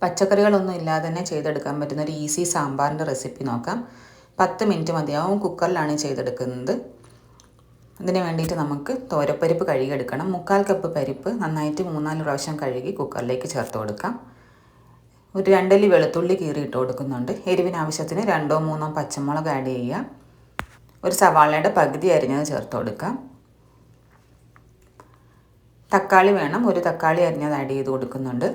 പച്ചക്കറികളൊന്നും ഇല്ലാതെ തന്നെ ചെയ്തെടുക്കാൻ പറ്റുന്ന ഒരു ഈസി സാമ്പാറിൻ്റെ റെസിപ്പി നോക്കാം. 10 മിനിറ്റ് മതിയാവും. കുക്കറിലാണ് ചെയ്തെടുക്കുന്നത്. അതിന് വേണ്ടിയിട്ട് നമുക്ക് തോരപ്പരിപ്പ് കഴുകിയെടുക്കണം. 1/4 കപ്പ് പരിപ്പ് നന്നായിട്ട് 3-4 പ്രാവശ്യം കഴുകി കുക്കറിലേക്ക് ചേർത്ത് കൊടുക്കാം. ഒരു 2 അല്ലി വെളുത്തുള്ളി കീറിയിട്ട് കൊടുക്കുന്നുണ്ട്. എരിവിന് ആവശ്യത്തിന് 2-3 പച്ചമുളക് ആഡ് ചെയ്യുക. ഒരു സവാളയുടെ പകുതി അരിഞ്ഞത് ചേർത്ത് കൊടുക്കാം. തക്കാളി വേണം. ഒരു തക്കാളി അരിഞ്ഞത് ആഡ് ചെയ്ത് കൊടുക്കുന്നുണ്ട്.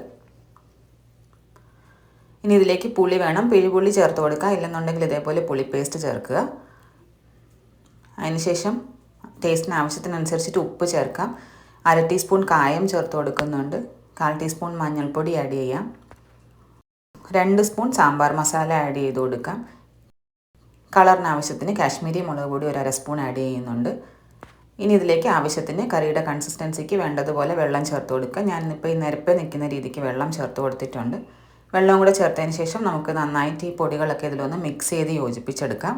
ഇനി ഇതിലേക്ക് പുളി വേണം. പിഴിപുളി ചേർത്ത് കൊടുക്കുക. ഇല്ലെന്നുണ്ടെങ്കിൽ ഇതേപോലെ പുളി പേസ്റ്റ് ചേർക്കുക. അതിനുശേഷം ടേസ്റ്റിന് ആവശ്യത്തിനനുസരിച്ചിട്ട് ഉപ്പ് ചേർക്കാം. 1/2 ടീസ്പൂൺ കായം ചേർത്ത് കൊടുക്കുന്നുണ്ട്. 1/4 ടീസ്പൂൺ മഞ്ഞൾപ്പൊടി ആഡ് ചെയ്യാം. 2 സ്പൂൺ സാമ്പാർ മസാല ആഡ് ചെയ്ത് കൊടുക്കാം. കളറിന് ആവശ്യത്തിന് കാശ്മീരി മുളക് പൊടി 1/2 സ്പൂൺ ആഡ് ചെയ്യുന്നുണ്ട്. ഇനി ഇതിലേക്ക് ആവശ്യത്തിന് കറിയുടെ കൺസിസ്റ്റൻസിക്ക് വേണ്ടതുപോലെ വെള്ളം ചേർത്ത് കൊടുക്കുക. ഞാനിപ്പോൾ ഈ നിരപ്പ് നിൽക്കുന്ന രീതിക്ക് വെള്ളം ചേർത്ത് കൊടുത്തിട്ടുണ്ട്. വെള്ളം കൂടെ ചേർത്തതിന് ശേഷം നമുക്ക് നന്നായിട്ട് ഈ പൊടികളൊക്കെ ഇതിലൊന്ന് മിക്സ് ചെയ്ത് യോജിപ്പിച്ചെടുക്കാം.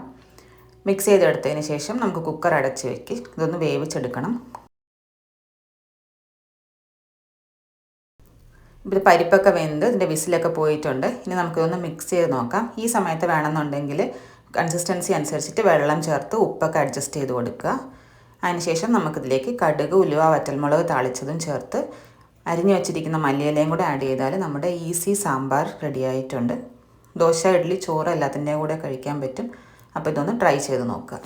മിക്സ് ചെയ്തെടുത്തതിന് ശേഷം നമുക്ക് കുക്കർ അടച്ച് വെക്ക് ഇതൊന്ന് വേവിച്ചെടുക്കണം. ഇത് പരിപ്പൊക്കെ വെന്ത് ഇതിൻ്റെ വിസിലൊക്കെ പോയിട്ടുണ്ട്. ഇനി നമുക്കിതൊന്ന് മിക്സ് ചെയ്ത് നോക്കാം. ഈ സമയത്ത് വേണമെന്നുണ്ടെങ്കിൽ കൺസിസ്റ്റൻസി അനുസരിച്ചിട്ട് വെള്ളം ചേർത്ത് ഉപ്പൊക്കെ അഡ്ജസ്റ്റ് ചെയ്ത് കൊടുക്കുക. അതിനുശേഷം നമുക്കിതിലേക്ക് കടുക്, ഉലുവ, വറ്റൽമുളക് താളിച്ചതും ചേർത്ത് അരിഞ്ഞു വെച്ചിരിക്കുന്ന മല്ലിയിലയും കൂടെ ആഡ് ചെയ്താൽ നമ്മുടെ ഈസി സാമ്പാർ റെഡി ആയിട്ടുണ്ട്. ദോശ, ഇഡ്ഡലി, ചോറ് എല്ലാത്തിൻ്റെയും കൂടെ കഴിക്കാൻ പറ്റും. അപ്പോൾ ഇതൊന്ന് ട്രൈ ചെയ്ത് നോക്കുക.